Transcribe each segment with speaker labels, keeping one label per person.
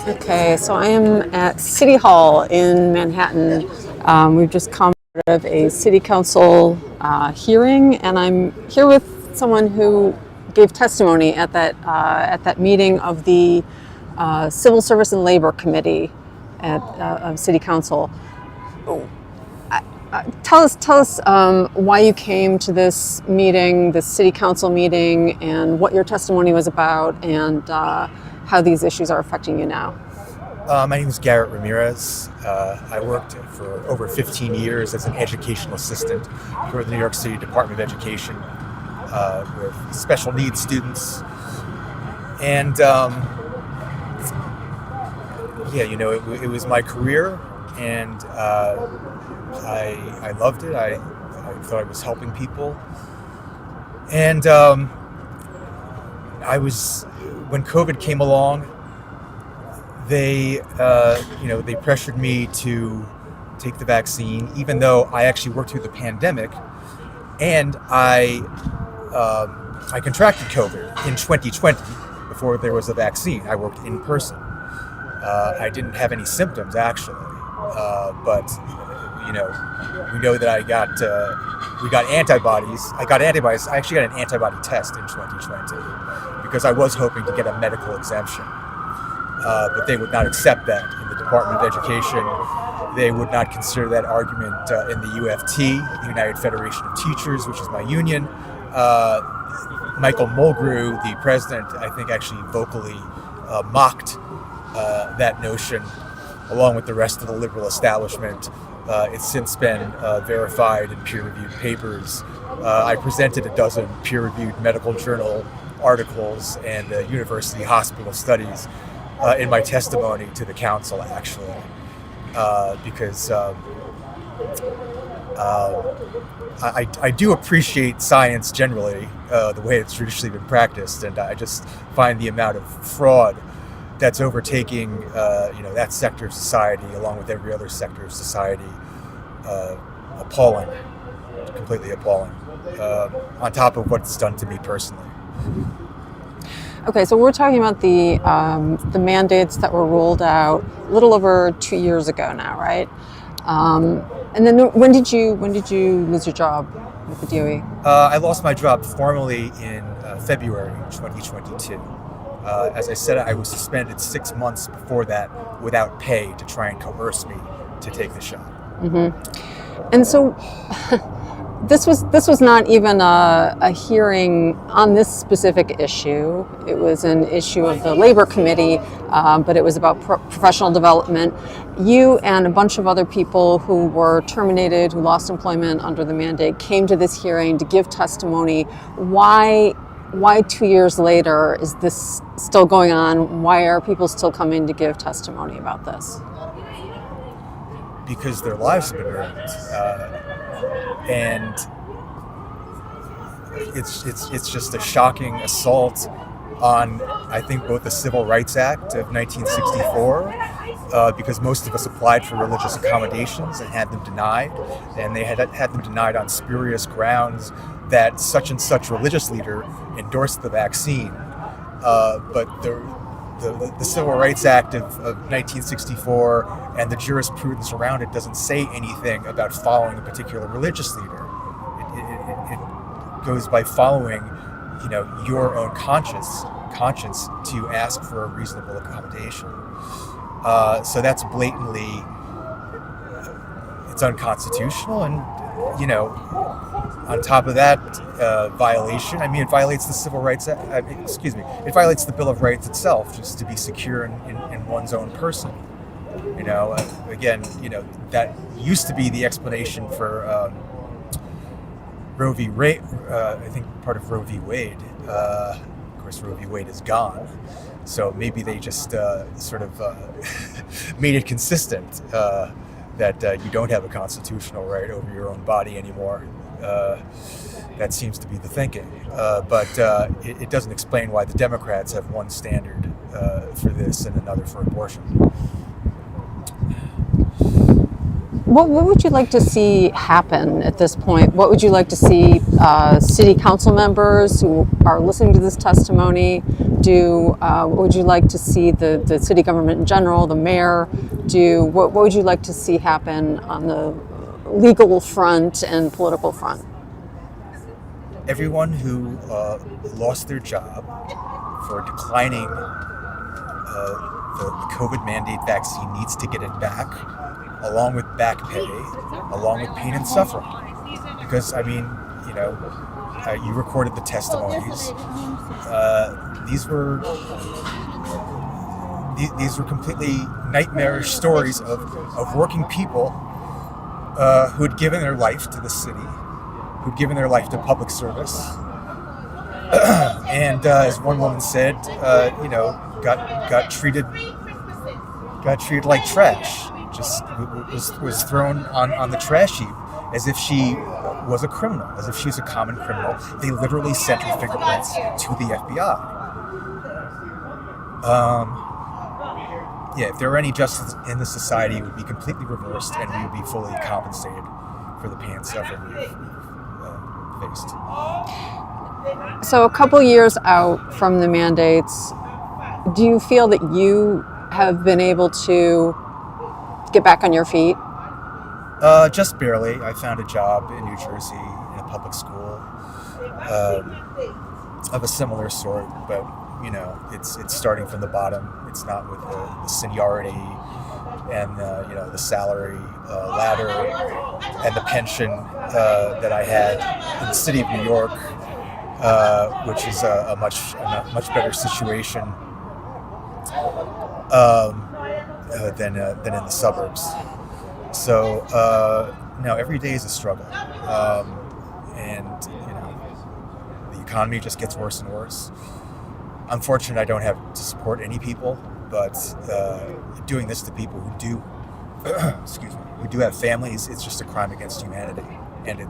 Speaker 1: Okay, so I am at City Hall in Manhattan. We've just come out of a city council hearing, and I'm here with someone who gave testimony at that meeting of the Civil Service and Labor Committee of City Council. Tell us why you came to this meeting, this City Council meeting, and what your testimony was about, and how these issues are affecting you now.
Speaker 2: My name is Garrett Ramirez. I worked for over 15 years as an educational assistant for the New York City Department of Education with special needs students. And it was my career, and I loved it. I thought I was helping people. And when COVID came along, they pressured me to take the vaccine, even though I actually worked through the pandemic, and I contracted COVID in 2020 before there was a vaccine. I worked in person. I didn't have any symptoms actually, but we know that we got antibodies. I got antibodies. I actually got an antibody test in 2020 because I was hoping to get a medical exemption. But they would not accept that in the Department of Education. They would not consider that argument in the UFT, the United Federation of Teachers, which is my union. Michael Mulgrew, the president, I think actually vocally mocked that notion, along with the rest of the liberal establishment. It's since been verified in peer-reviewed papers. I presented a dozen peer-reviewed medical journal articles and university hospital studies in my testimony to the council, actually, because I do appreciate science generally, the way it's traditionally been practiced, and I just find the amount of fraud that's overtaking that sector of society, along with every other sector of society, appalling, completely appalling, on top of what it's done to me personally.
Speaker 1: Okay, so we're talking about the mandates that were rolled out a little over 2 years ago now, right? And then when did you lose your job with the DOE?
Speaker 2: I lost my job formally in February 2022. As I said, I was suspended 6 months before that without pay to try and coerce me to take the shot.
Speaker 1: Mm-hmm. And so this was not even a hearing on this specific issue. It was an issue of the Labor Committee, but it was about professional development. You and a bunch of other people who were terminated, who lost employment under the mandate, came to this hearing to give testimony. Why 2 years later is this still going on? Why are people still coming to give testimony about this?
Speaker 2: Because their lives have been ruined. And it's just a shocking assault on, I think, both the Civil Rights Act of 1964, because most of us applied for religious accommodations and had them denied, and they had them denied on spurious grounds that such and such religious leader endorsed the vaccine. But the Civil Rights Act of 1964 and the jurisprudence around it doesn't say anything about following a particular religious leader. It goes by following, your own conscience to ask for a reasonable accommodation. So that's blatantly, it's unconstitutional, and on top of that violation, it violates the Civil Rights Act. It violates the Bill of Rights itself, just to be secure in one's own person. That used to be the explanation for Roe v. Wade. I think part of Roe v. Wade. Of course, Roe v. Wade is gone, so maybe they just made it consistent that you don't have a constitutional right over your own body anymore. That seems to be the thinking, but it doesn't explain why the Democrats have one standard for this and another for abortion.
Speaker 1: What would you like to see happen at this point? What would you like to see city council members who are listening to this testimony do? What would you like to see the city government in general, the mayor do? What would you like to see happen on the legal front and political front?
Speaker 2: Everyone who lost their job for declining the COVID mandate vaccine needs to get it back, along with back pay, along with pain and suffering. Because, I mean, you know, you recorded the testimonies. These were completely nightmarish stories of working people who had given their life to the city, who'd given their life to public service. And as one woman said, you know, got treated like trash. Just was thrown on the trash heap as if she was a criminal, as if she was a common criminal. They literally sent her fingerprints to the FBI. Yeah, if there were any justice in this society, it would be completely reversed, and we would be fully compensated for the pain and suffering we've faced.
Speaker 1: So a couple years out from the mandates, do you feel that you have been able to get back on your feet?
Speaker 2: Just barely. I found a job in New Jersey in a public school of a similar sort, but you know, it's starting from the bottom. It's not with the seniority and you know, the salary ladder and the pension that I had in the city of New York, which is a much better situation than in the suburbs. So no, every day is a struggle, and you know, the economy just gets worse and worse. Unfortunately, I don't have to support any people, but doing this to people who do, excuse me, who do have families, it's just a crime against humanity, and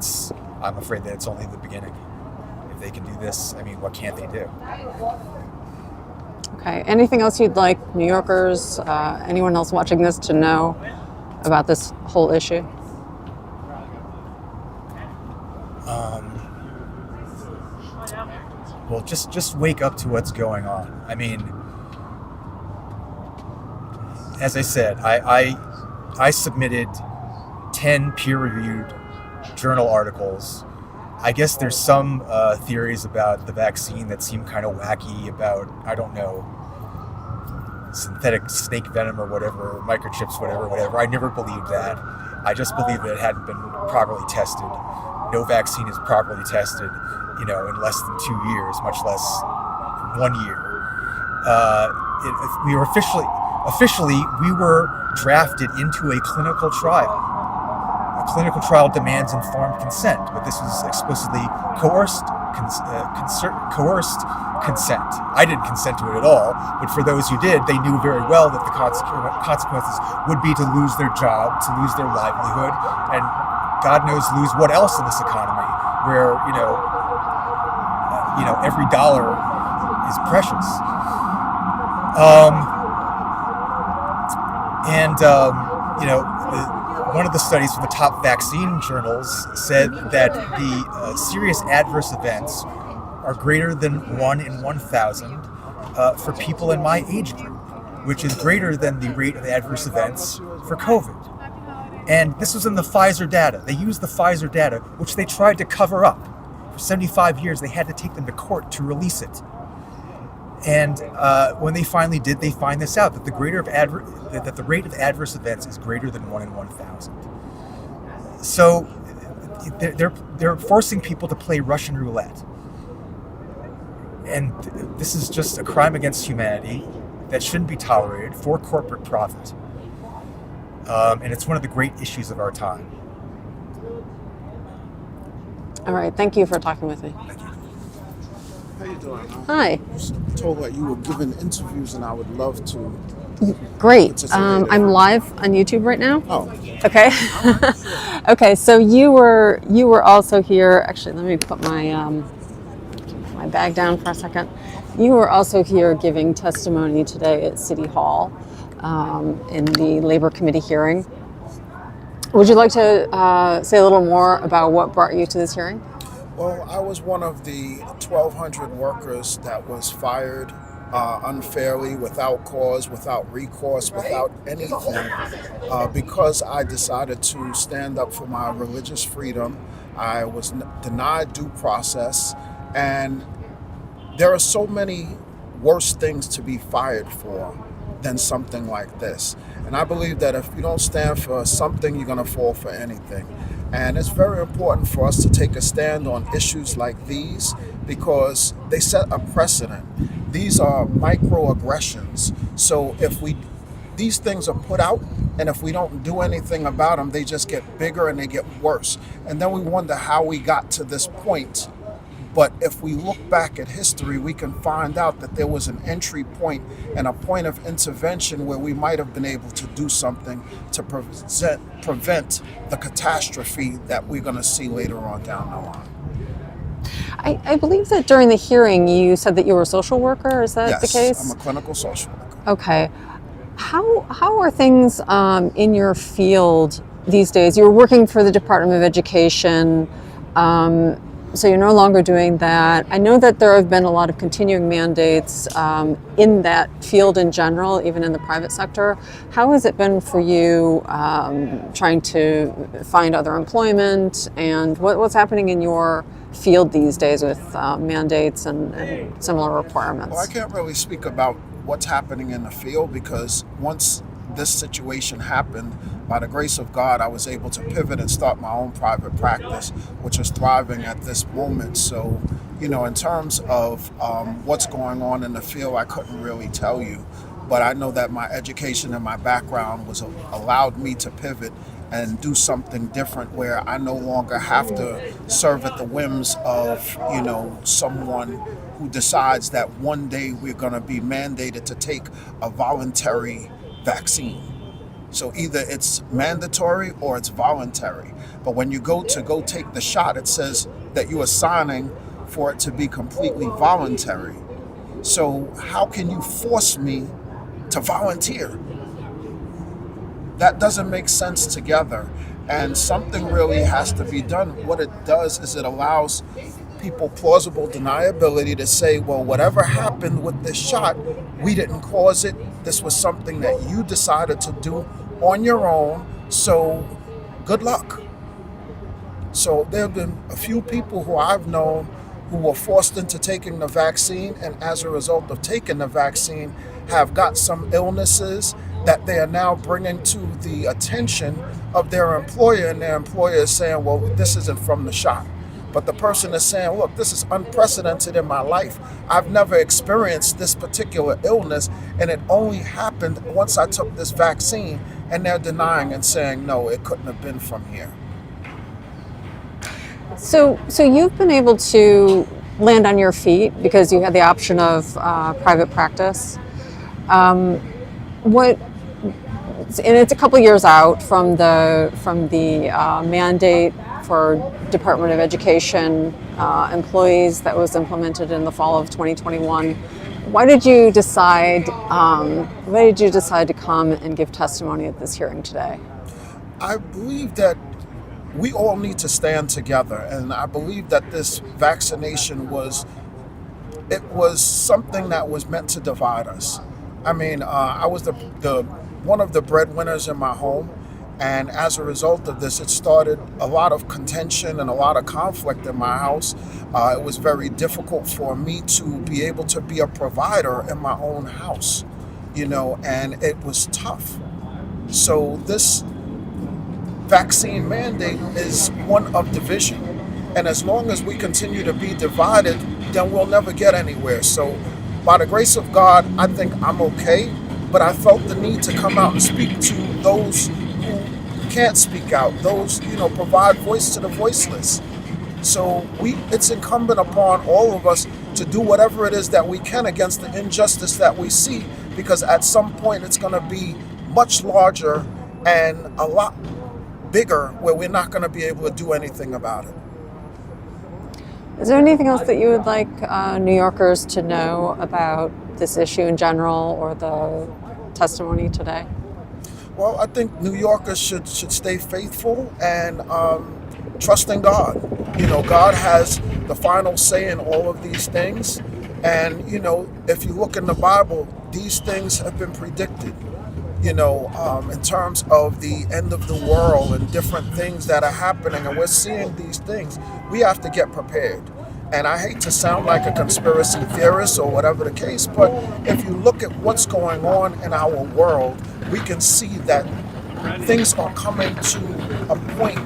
Speaker 2: I'm afraid that it's only the beginning. If they can do this, I mean, what can't they do?
Speaker 1: Okay. Anything else you'd like New Yorkers, anyone else watching this, to know about this whole issue?
Speaker 2: Well, just wake up to what's going on. I mean, as I said, I submitted 10 peer-reviewed journal articles. I guess there's some theories about the vaccine that seem kind of wacky about, I don't know, synthetic snake venom or whatever, microchips, whatever. I never believed that. I just believed that it hadn't been properly tested. No vaccine is properly tested, you know, in less than 2 years, much less 1 year. We were officially we were drafted into a clinical trial. A clinical trial demands informed consent, but this was explicitly coerced consent. I didn't consent to it at all, but for those who did, they knew very well that the consequences would be to lose their job, to lose their livelihood, and God knows lose what else in this economy, where you know every dollar is precious. You know, one of the studies from the top vaccine journals said that the serious adverse events are greater than 1 in 1,000 for people in my age group, which is greater than the rate of adverse events for COVID. And this was in the Pfizer data. They used the Pfizer data, which they tried to cover up. For 75 years, they had to take them to court to release it. And when they finally did, they find this out, that the rate of adverse events is greater than 1 in 1,000. So they're forcing people to play Russian roulette. And this is just a crime against humanity that shouldn't be tolerated for corporate profit. And it's one of the great issues of our time.
Speaker 1: All right. Thank you for talking with me.
Speaker 2: Thank you.
Speaker 3: How you doing?
Speaker 1: Hi.
Speaker 3: I was told that you were giving interviews, and I would love to.
Speaker 1: Great. I'm live on YouTube right now.
Speaker 3: Oh,
Speaker 1: Okay. Okay. So you were also here. Actually, let me put my bag down for a second. You were also here giving testimony today at City Hall in the Labor Committee hearing. Would you like to say a little more about what brought you to this hearing?
Speaker 3: Well, I was one of the 1,200 workers that was fired unfairly, without cause, without recourse, without anything, because I decided to stand up for my religious freedom. I was denied due process, and there are so many worse things to be fired for than something like this. And I believe that if you don't stand for something, you're going to fall for anything. And it's very important for us to take a stand on issues like these because they set a precedent. These are microaggressions. So if these things are put out, and if we don't do anything about them, they just get bigger and they get worse. And then we wonder how we got to this point. But if we look back at history, we can find out that there was an entry point and a point of intervention where we might have been able to do something to prevent the catastrophe that we're going to see later on down the line.
Speaker 1: I believe that during the hearing you said that you were a social worker. Is that the case?
Speaker 3: Yes, I'm a clinical social worker.
Speaker 1: Okay. How are things in your field these days? You're working for the Department of Education. So you're no longer doing that. I know that there have been a lot of continuing mandates in that field in general, even in the private sector. How has it been for you trying to find other employment, and what's happening in your field these days with mandates and similar requirements?
Speaker 3: Well, I can't really speak about what's happening in the field because once this situation happened, by the grace of God, I was able to pivot and start my own private practice, which is thriving at this moment. So, in terms of what's going on in the field, I couldn't really tell you. But I know that my education and my background allowed me to pivot and do something different where I no longer have to serve at the whims of, someone who decides that one day we're going to be mandated to take a voluntary vaccine. So either it's mandatory or it's voluntary. But when you go take the shot, it says that you are signing for it to be completely voluntary. So how can you force me to volunteer? That doesn't make sense together. And something really has to be done. What it does is it allows people plausible deniability to say, well, whatever happened with this shot, we didn't cause it. This was something that you decided to do on your own. So good luck. So there have been a few people who I've known who were forced into taking the vaccine, and as a result of taking the vaccine, have got some illnesses that they are now bringing to the attention of their employer, and their employer is saying, well, this isn't from the shot. But the person is saying, look, this is unprecedented in my life. I've never experienced this particular illness, and it only happened once I took this vaccine, and they're denying and saying, no, it couldn't have been from here.
Speaker 1: So you've been able to land on your feet because you had the option of private practice. And it's a couple years out from the mandate for Department of Education employees that was implemented in the fall of 2021. Why did you decide to come and give testimony at this hearing today?
Speaker 3: I believe that we all need to stand together, and I believe that this vaccination was something that was meant to divide us. I mean, I was the one of the breadwinners in my home, and as a result of this, it started a lot of contention and a lot of conflict in my house. It was very difficult for me to be able to be a provider in my own house, and it was tough. So this vaccine mandate is one of division. And as long as we continue to be divided, then we'll never get anywhere. So by the grace of God, I think I'm okay. But I felt the need to come out and speak to those who can't speak out, those, provide voice to the voiceless. So it's incumbent upon all of us to do whatever it is that we can against the injustice that we see, because at some point it's going to be much larger and a lot bigger where we're not going to be able to do anything about it.
Speaker 1: Is there anything else that you would like New Yorkers to know about this issue in general or the testimony today?
Speaker 3: Well, I think New Yorkers should stay faithful and trust in God. God has the final say in all of these things. And, if you look in the Bible, these things have been predicted, in terms of the end of the world and different things that are happening. And we're seeing these things. We have to get prepared. And I hate to sound like a conspiracy theorist or whatever the case, but if you look at what's going on in our world, we can see that things are coming to a point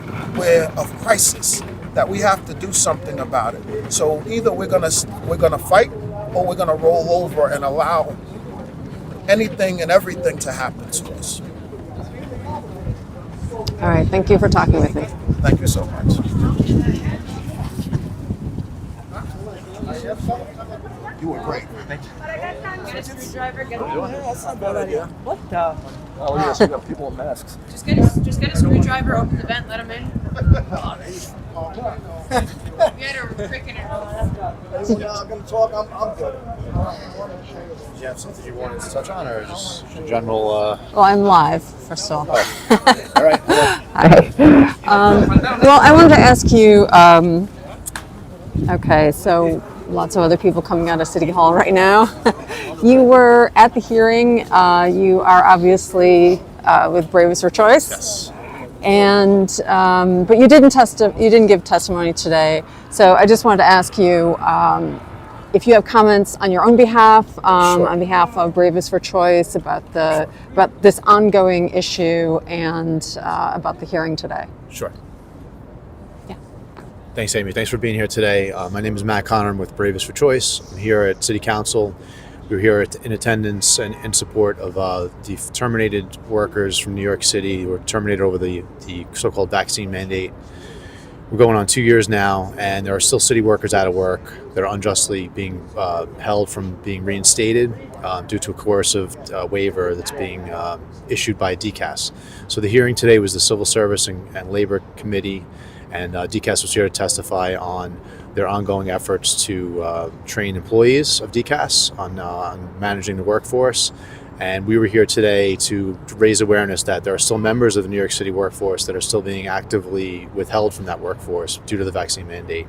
Speaker 3: of crisis that we have to do something about it. So either we're gonna fight, or we're gonna roll over and allow anything and everything to happen to us.
Speaker 1: All right, thank you for talking with me.
Speaker 3: Thank you so much. You were great. Thank you.
Speaker 4: Get a screwdriver, get a
Speaker 5: That's not a bad idea.
Speaker 4: What the?
Speaker 5: Oh, yes, we got people in masks.
Speaker 4: Just get a screwdriver, open the vent, let them in. We had a cricket and all that.
Speaker 5: I'm going to talk. I'm good.
Speaker 6: Did you have something you wanted to touch on, or just in general?
Speaker 1: Well, I'm live, first of all.
Speaker 6: All right.
Speaker 1: Hi. Well, I wanted to ask you, okay, so lots of other people coming out of City Hall right now. You were at the hearing. You are obviously with Bravest for Choice.
Speaker 6: Yes.
Speaker 1: And but you didn't give testimony today. So I just wanted to ask you if you have comments on your own behalf,
Speaker 6: Sure.
Speaker 1: on behalf of Bravest for Choice, about this ongoing issue and about the hearing today.
Speaker 6: Sure.
Speaker 1: Yeah.
Speaker 6: Thanks, Amy. Thanks for being here today. My name is Matt Connor. I'm with Bravest for Choice. I'm here at City Council. We're here in attendance and in support of the terminated workers from New York City who were terminated over the so-called vaccine mandate. We're going on 2 years now, and there are still city workers out of work that are unjustly being held from being reinstated due to a coercive waiver that's being issued by DCAS. So the hearing today was the Civil Service and Labor Committee, and DCAS was here to testify on their ongoing efforts to train employees of DCAS on managing the workforce. And we were here today to raise awareness that there are still members of the New York City workforce that are still being actively withheld from that workforce due to the vaccine mandate.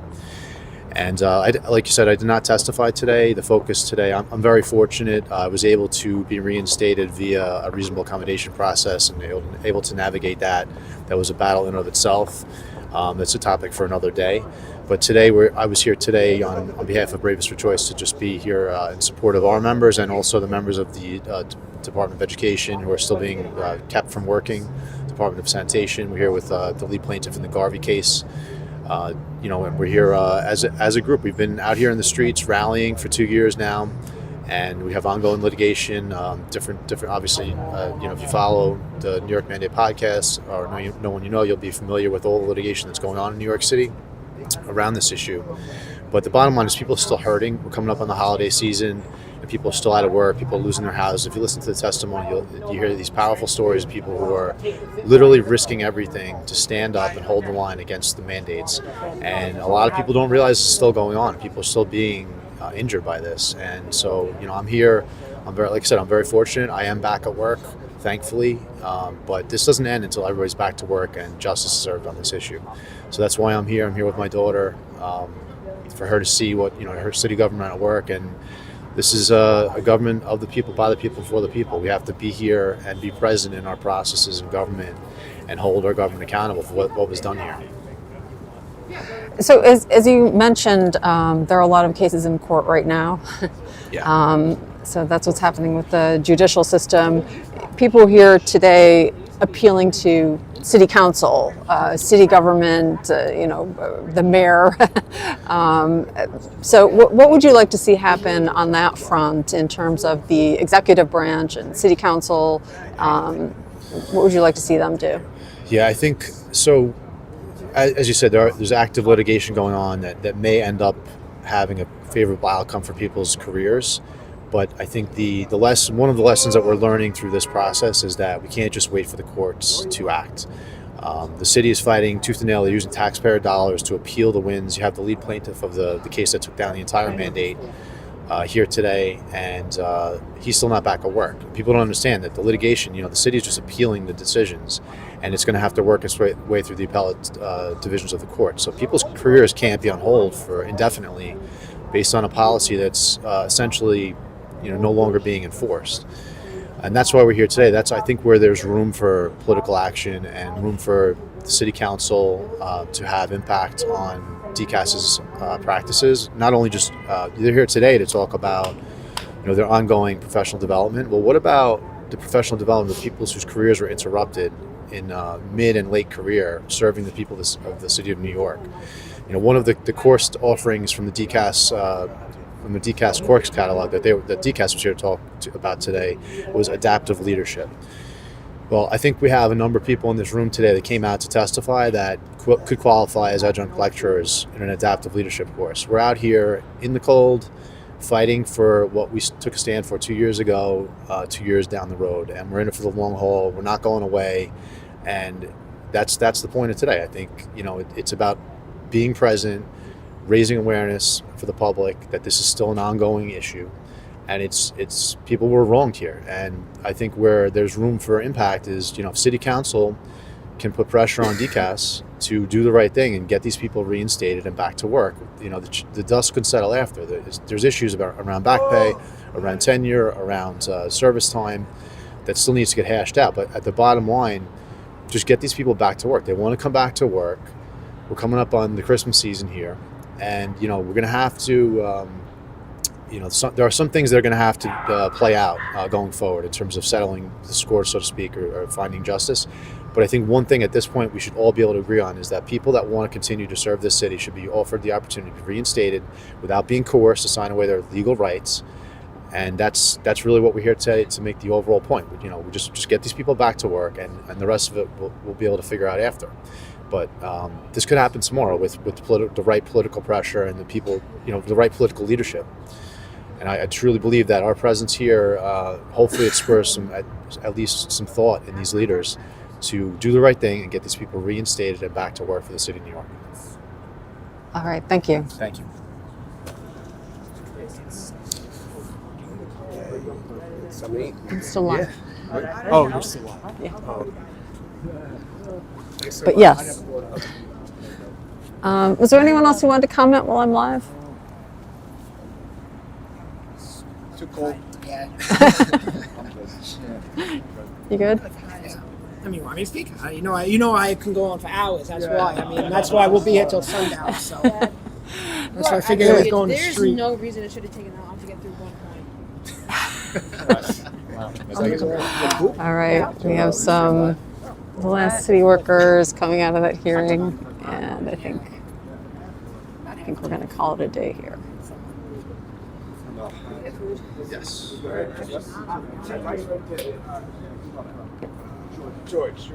Speaker 6: And like you said, I did not testify today. The focus today, I'm very fortunate. I was able to be reinstated via a reasonable accommodation process and able to navigate that. That was a battle in and of itself. That's a topic for another day. But today, I was here today on behalf of Bravest for Choice to just be here in support of our members and also the members of the Department of Education who are still being kept from working, Department of Sanitation. We're here with the lead plaintiff in the Garvey case. And we're here as a group. We've been out here in the streets rallying for 2 years now, and we have ongoing litigation. Different. Obviously, if you follow the New York Mandate podcast or know one you know, you'll be familiar with all the litigation that's going on in New York City around this issue. But the bottom line is people are still hurting. We're coming up on the holiday season, and people are still out of work. People are losing their houses. If you listen to the testimony, you hear these powerful stories of people who are literally risking everything to stand up and hold the line against the mandates. And a lot of people don't realize it's still going on. People are still being injured by this. And so, I'm here. Like I said, I'm very fortunate. I am back at work, thankfully. But this doesn't end until everybody's back to work and justice is served on this issue. So that's why I'm here. I'm here with my daughter for her to see what, her city government at work. And this is a government of the people, by the people, for the people. We have to be here and be present in our processes in government and hold our government accountable for what was done here.
Speaker 1: So as you mentioned, there are a lot of cases in court right now.
Speaker 6: Yeah.
Speaker 1: So that's what's happening with the judicial system. People here today appealing to city council, city government, the mayor. So what would you like to see happen on that front in terms of the executive branch and city council? What would you like to see them do?
Speaker 6: Yeah, I think so. As you said, there's active litigation going on that may end up having a favorable outcome for people's careers. But I think one of the lessons that we're learning through this process is that we can't just wait for the courts to act. The city is fighting tooth and nail. They're using taxpayer dollars to appeal the wins. You have the lead plaintiff of the case that took down the entire mandate here today, and he's still not back at work. People don't understand that the litigation, the city is just appealing the decisions, and it's going to have to work its way through the appellate divisions of the court. So people's careers can't be on hold for indefinitely based on a policy that's essentially, no longer being enforced. And that's why we're here today. That's, I think, where there's room for political action and room for the city council to have impact on DCAS's practices. Not only just they're here today to talk about their ongoing professional development. Well, what about the professional development of people whose careers were interrupted in mid and late career serving the people of the city of New York? One of the course offerings from the DCAS course catalog that DCAS was here to talk about today was adaptive leadership. Well, I think we have a number of people in this room today that came out to testify that could qualify as adjunct lecturers in an adaptive leadership course. We're out here in the cold, fighting for what we took a stand for 2 years ago, 2 years down the road, and we're in it for the long haul. We're not going away, and that's the point of today. I think it's about being present, raising awareness for the public that this is still an ongoing issue, and it's people were wronged here. And I think where there's room for impact is if city council can put pressure on DCAS to do the right thing and get these people reinstated and back to work. The dust could settle after. There's issues around back pay, around tenure, around service time that still needs to get hashed out. But at the bottom line, just get these people back to work. They want to come back to work. We're coming up on the Christmas season here, and we're going to have to. There are some things that are going to have to play out going forward in terms of settling the score, so to speak, or finding justice. But I think one thing at this point we should all be able to agree on is that people that want to continue to serve this city should be offered the opportunity to be reinstated without being coerced to sign away their legal rights. And that's really what we're here today to make the overall point. We just get these people back to work, and the rest of it we'll be able to figure out after. But this could happen tomorrow with the right political pressure and the people, the right political leadership. And I truly believe that our presence here, hopefully it spurs at least some thought in these leaders to do the right thing and get these people reinstated and back to work for the city of New York.
Speaker 1: All right, thank you.
Speaker 2: Thank you.
Speaker 1: I'm still on.
Speaker 2: Oh, you're still on.
Speaker 1: Yeah. But yes. Was there anyone else who wanted to comment while I'm live?
Speaker 5: Too cold.
Speaker 7: Yeah.
Speaker 1: You good?
Speaker 7: I mean, want me to speak? I can go on for hours. That's why. That's why we'll be here till sundown. So that's why I figured I was going to the
Speaker 4: There's
Speaker 7: street.
Speaker 4: no reason it should have taken that long to get through one point.
Speaker 1: All right, we have the last city workers coming out of that hearing, and I think we're going to call it a day here.
Speaker 6: Yes.
Speaker 5: George.